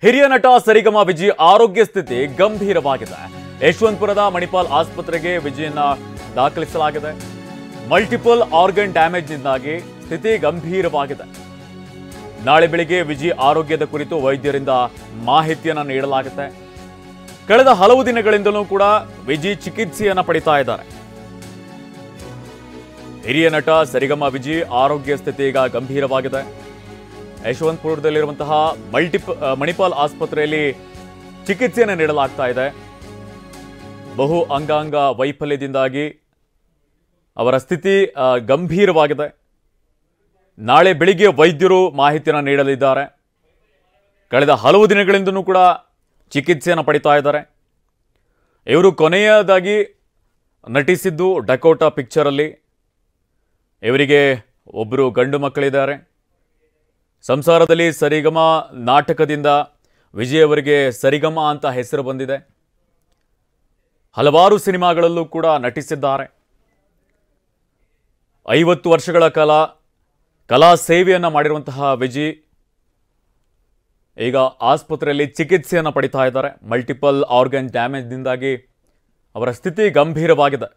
ಹಿರಿಯ ನಟ ಸರಿಗಮ ವಿಜಯ್ ಆರೋಗ್ಯ ಸ್ಥಿತಿ ಗಂಭೀರವಾಗಿದೆ. ಯಶವಂತಪುರದ ಮಣಿಪಾಲ್ ಆಸ್ಪತ್ರೆಗೆ ವಿಜಯನ್ನ ದಾಖಲಿಸಲಾಗಿದೆ. ಮಲ್ಟಿಪಲ್ ಆರ್ಗನ್ ಡ್ಯಾಮೇಜ್ನಿಂದಾಗಿ ಸ್ಥಿತಿ ಗಂಭೀರವಾಗಿದೆ. ನಾಳೆ ಬೆಳಿಗ್ಗೆ ವಿಜಯ್ ಆರೋಗ್ಯದ ಕುರಿತು ವೈದ್ಯರಿಂದ ಮಾಹಿತಿಯನ್ನು ನೀಡಲಾಗುತ್ತೆ. ಕಳೆದ ಹಲವು ದಿನಗಳಿಂದಲೂ ಕೂಡ ವಿಜಯ್ ಚಿಕಿತ್ಸೆಯನ್ನು ಪಡಿತಾ ಇದ್ದಾರೆ. ಹಿರಿಯ ನಟ ಸರಿಗಮ ವಿಜಯ್ ಆರೋಗ್ಯ ಸ್ಥಿತಿ ಈಗ ಗಂಭೀರವಾಗಿದೆ. ಯಶವಂತಪುರದಲ್ಲಿರುವಂತಹ ಮಣಿಪಾಲ್ ಆಸ್ಪತ್ರೆಯಲ್ಲಿ ಚಿಕಿತ್ಸೆಯನ್ನು ನೀಡಲಾಗ್ತಾ ಇದೆ. ಬಹು ಅಂಗಾಂಗ ವೈಫಲ್ಯದಿಂದಾಗಿ ಅವರ ಸ್ಥಿತಿ ಗಂಭೀರವಾಗಿದೆ. ನಾಳೆ ಬೆಳಿಗ್ಗೆ ವೈದ್ಯರು ಮಾಹಿತಿಯನ್ನು ನೀಡಲಿದ್ದಾರೆ. ಕಳೆದ ಹಲವು ದಿನಗಳಿಂದಲೂ ಕೂಡ ಚಿಕಿತ್ಸೆಯನ್ನು ಪಡಿತಾ ಇದ್ದಾರೆ. ಇವರು ಕೊನೆಯದಾಗಿ ನಟಿಸಿದ್ದು ಡಕೋಟಾ ಪಿಕ್ಚರಲ್ಲಿ. ಇವರಿಗೆ ಒಬ್ಬರು ಗಂಡು ಮಕ್ಕಳಿದ್ದಾರೆ. ಸಂಸಾರದಲ್ಲಿ ಸರಿಗಮ ನಾಟಕದಿಂದ ವಿಜಯ್ ಅವರಿಗೆ ಸರಿಗಮ ಅಂತ ಹೆಸರು ಬಂದಿದೆ. ಹಲವಾರು ಸಿನಿಮಾಗಳಲ್ಲೂ ಕೂಡ ನಟಿಸಿದ್ದಾರೆ. 50 ವರ್ಷಗಳ ಕಾಲ ಕಲಾ ಸೇವೆಯನ್ನು ಮಾಡಿರುವಂತಹ ವಿಜಯ್ ಈಗ ಆಸ್ಪತ್ರೆಯಲ್ಲಿ ಚಿಕಿತ್ಸೆಯನ್ನು ಪಡಿತಾ ಇದ್ದಾರೆ. ಮಲ್ಟಿಪಲ್ ಆರ್ಗನ್ ಡ್ಯಾಮೇಜ್ನಿಂದಾಗಿ ಅವರ ಸ್ಥಿತಿ ಗಂಭೀರವಾಗಿದೆ.